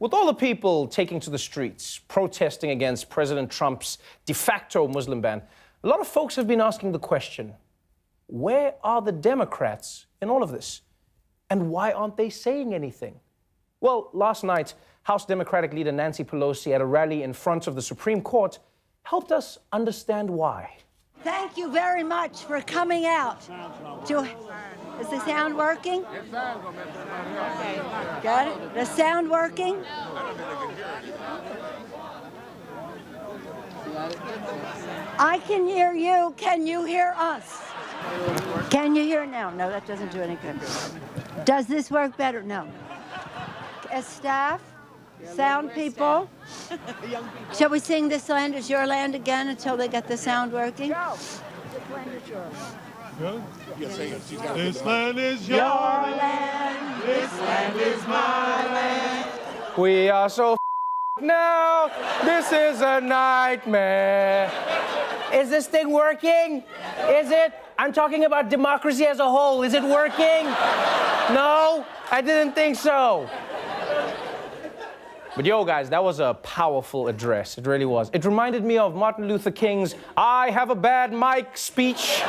With all the people taking to the streets, protesting against President Trump's de facto Muslim ban, a lot of folks have been asking the question, where are the Democrats in all of this? And why aren't they saying anything? Well, last night, House Democratic leader Nancy Pelosi at a rally in front of the Supreme Court helped us understand why. Thank you very much for coming out. Is the sound working? Got it? The sound working? I can hear you. Can you hear us? Can you hear now? No, that doesn't do any good. Does this work better? No. As staff, sound people, shall we sing This Land Is Your Land again until they get the sound working? This land is yours. This land is your land. This land is my land. We are so now. This is a nightmare. Is this thing working? Is it? I'm talking about democracy as a whole. Is it working? No? I didn't think so. But yo, guys, that was a powerful address. It really was. It reminded me of Martin Luther King's "I have a bad mic" speech.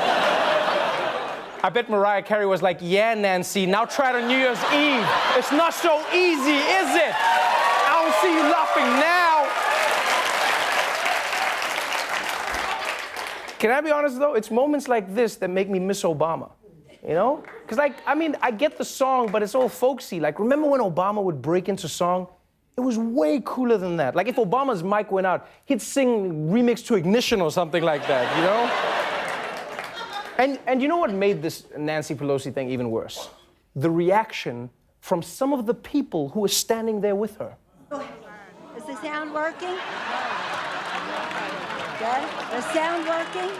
I bet Mariah Carey was like, "Yeah, Nancy, now try it on New Year's Eve. It's not so easy, is it? I don't see you laughing now." Can I be honest, though? It's moments like this that make me miss Obama, you know? Because, I get the song, but it's all folksy. Like, remember when Obama would break into song? It was way cooler than that. Like, if Obama's mic went out, he'd sing Remix to Ignition or something like that, you know? And you know what made this Nancy Pelosi thing even worse? The reaction from some of the people who were standing there with her. Is the sound working? Good. The sound working?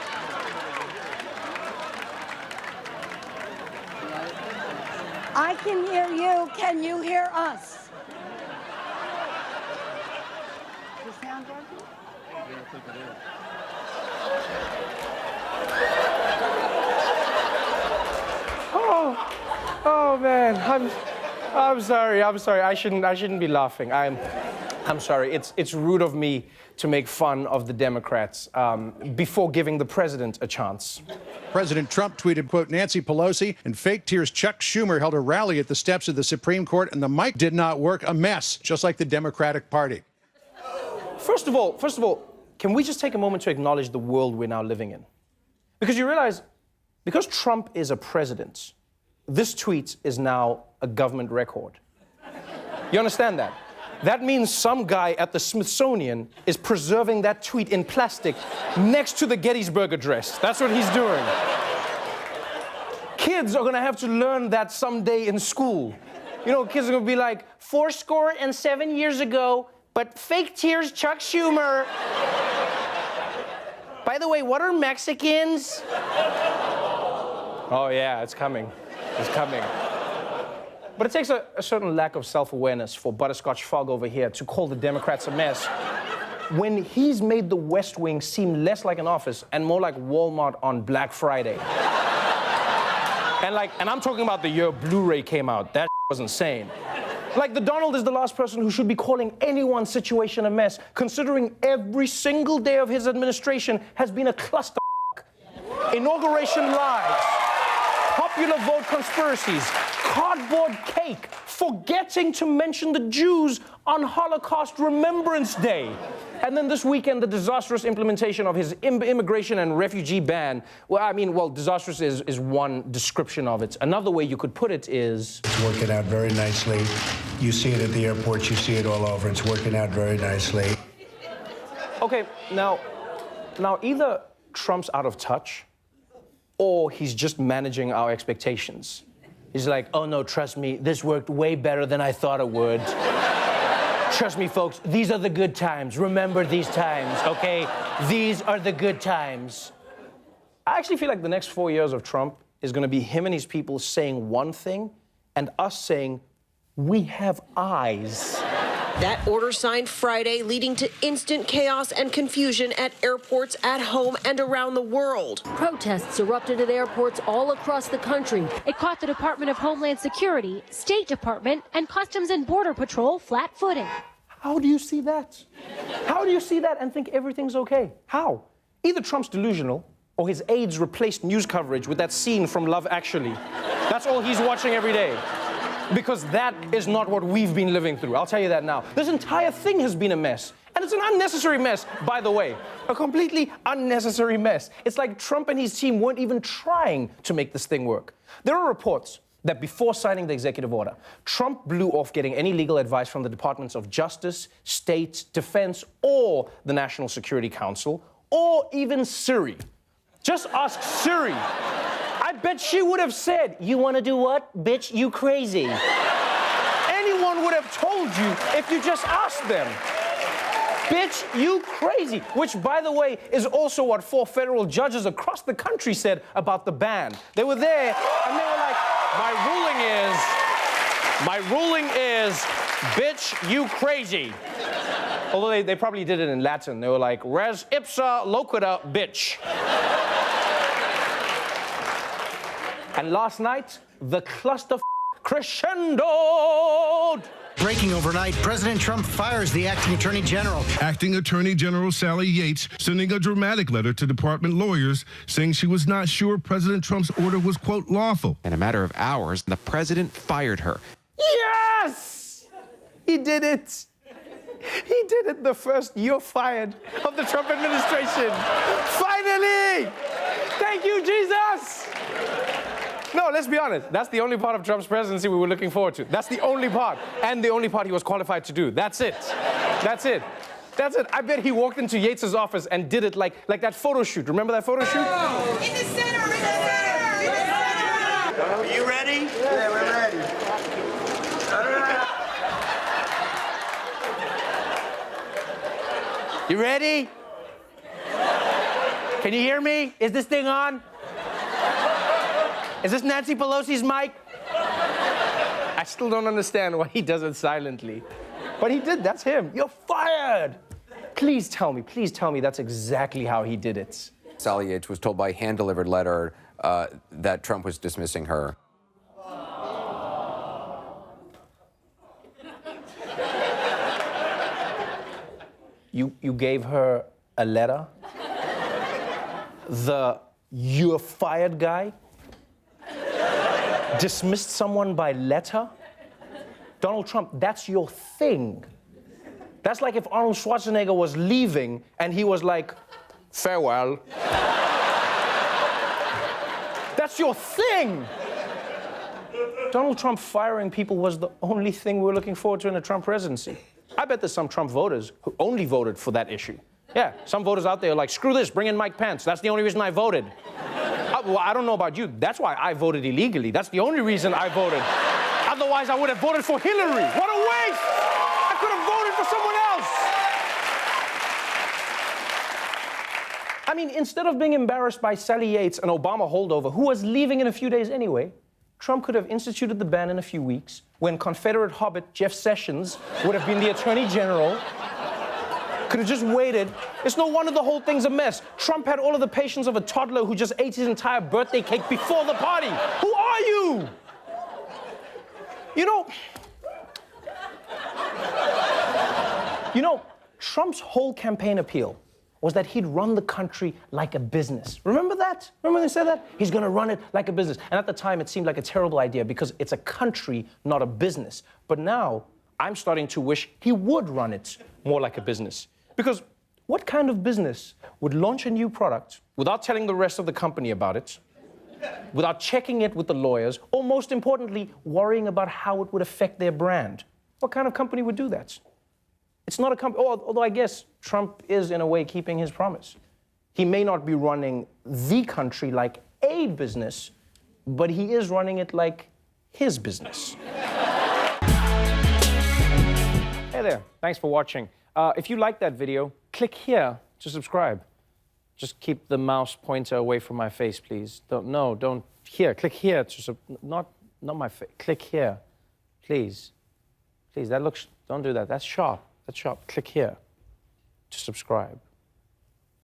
I can hear you. Can you hear us? Is the sound working? Oh man, I'm sorry. I shouldn't be laughing. I'm sorry. It's rude of me to make fun of the Democrats before giving the president a chance. President Trump tweeted, quote, Nancy Pelosi and fake tears Chuck Schumer held a rally at the steps of the Supreme Court and the mic did not work. A mess, just like the Democratic Party. First of all, can we just take a moment to acknowledge the world we're now living in? Because you realize, because Trump is a president, this tweet is now a government record. You understand that? That means some guy at the Smithsonian is preserving that tweet in plastic next to the Gettysburg Address. That's what he's doing. Kids are gonna have to learn that someday in school. You know, kids are gonna be like, 7 years ago, but fake tears Chuck Schumer. By the way, what are Mexicans? Oh yeah, it's coming. It's coming. But it takes a certain lack of self-awareness for Butterscotch Fog over here to call the Democrats a mess when he's made the West Wing seem less like an office and more like Walmart on Black Friday. And I'm talking about the year Blu-ray came out. That was insane. Like, the Donald is the last person who should be calling anyone's situation a mess, considering every single day of his administration has been a cluster. Inauguration lies, popular vote conspiracies, cardboard cake, forgetting to mention the Jews on Holocaust Remembrance Day. And then this weekend, the disastrous implementation of his immigration and refugee ban. Well, disastrous is one description of it. Another way you could put it is... It's working out very nicely. You see it at the airports, you see it all over. It's working out very nicely. Okay, now either Trump's out of touch, or he's just managing our expectations. He's like, oh no, trust me, this worked way better than I thought it would. Trust me, folks, these are the good times. Remember these times, okay? These are the good times. I actually feel like the next 4 years of Trump is gonna be him and his people saying one thing and us saying, we have eyes. That order signed Friday, leading to instant chaos and confusion at airports, at home, and around the world. Protests erupted at airports all across the country. It caught the Department of Homeland Security, State Department, and Customs and Border Patrol flat-footed. How do you see that? How do you see that and think everything's okay? How? Either Trump's delusional or his aides replaced news coverage with that scene from Love Actually. That's all he's watching every day. Because that is not what we've been living through. I'll tell you that now. This entire thing has been a mess. And it's an unnecessary mess, by the way. A completely unnecessary mess. It's like Trump and his team weren't even trying to make this thing work. There are reports that before signing the executive order, Trump blew off getting any legal advice from the Departments of Justice, State, Defense, or the National Security Council, or even Siri. Just ask Siri. I bet she would have said, "You want to do what? Bitch, you crazy." Anyone would have told you if you just asked them. Bitch, you crazy. Which, by the way, is also what 4 federal judges across the country said about the ban. They were there and they were like, my ruling is, bitch, you crazy. Although they probably did it in Latin. They were like, res ipsa loquitur, bitch. And last night, the cluster crescendoed. Breaking overnight, President Trump fires the acting Attorney General. Acting Attorney General Sally Yates sending a dramatic letter to department lawyers saying she was not sure President Trump's order was, quote, lawful. In a matter of hours, the president fired her. Yes! He did it. He did it the first "you're fired" of the Trump administration. Finally! Thank you, Jesus! No, let's be honest. That's the only part of Trump's presidency we were looking forward to. That's the only part. And the only part he was qualified to do. That's it. That's it. That's it. I bet he walked into Yates' office and did it like that photo shoot. Remember that photo shoot? In the center, in the center, in the center. Are you ready? Yeah, we're ready. All right. You ready? Can you hear me? Is this thing on? Is this Nancy Pelosi's mic? I still don't understand why he does it silently. But he did, that's him. You're fired! Please tell me that's exactly how he did it. Sally Yates was told by hand-delivered letter that Trump was dismissing her. You gave her a letter? The "you're fired" guy dismissed someone by letter? Donald Trump, that's your thing. That's like if Arnold Schwarzenegger was leaving and he was like, farewell. That's your thing. Donald Trump firing people was the only thing we were looking forward to in a Trump presidency. I bet there's some Trump voters who only voted for that issue. Yeah, some voters out there are like, screw this, bring in Mike Pence. That's the only reason I voted. Well, I don't know about you. That's why I voted illegally. That's the only reason I voted. Otherwise, I would have voted for Hillary. What a waste! I could have voted for someone else. I mean, instead of being embarrassed by Sally Yates, an Obama holdover, who was leaving in a few days anyway, Trump could have instituted the ban in a few weeks, when Confederate hobbit Jeff Sessions would have been the Attorney General. Could have just waited. It's no wonder the whole thing's a mess. Trump had all of the patience of a toddler who just ate his entire birthday cake before the party. Who are you? You know, Trump's whole campaign appeal was that he'd run the country like a business. Remember that? Remember when they said that? He's gonna run it like a business. And at the time, it seemed like a terrible idea because it's a country, not a business. But now, I'm starting to wish he would run it more like a business. Because what kind of business would launch a new product without telling the rest of the company about it, without checking it with the lawyers, or most importantly, worrying about how it would affect their brand? What kind of company would do that? It's not a company, although I guess Trump is, in a way, keeping his promise. He may not be running the country like a business, but he is running it like his business. Hey there, thanks for watching. If you liked that video, click here to subscribe. Just keep the mouse pointer away from my face, please. Don't, here, click here to, not my face, click here, please. Please, that looks Don't do that. That's sharp. That's sharp. Click here to subscribe.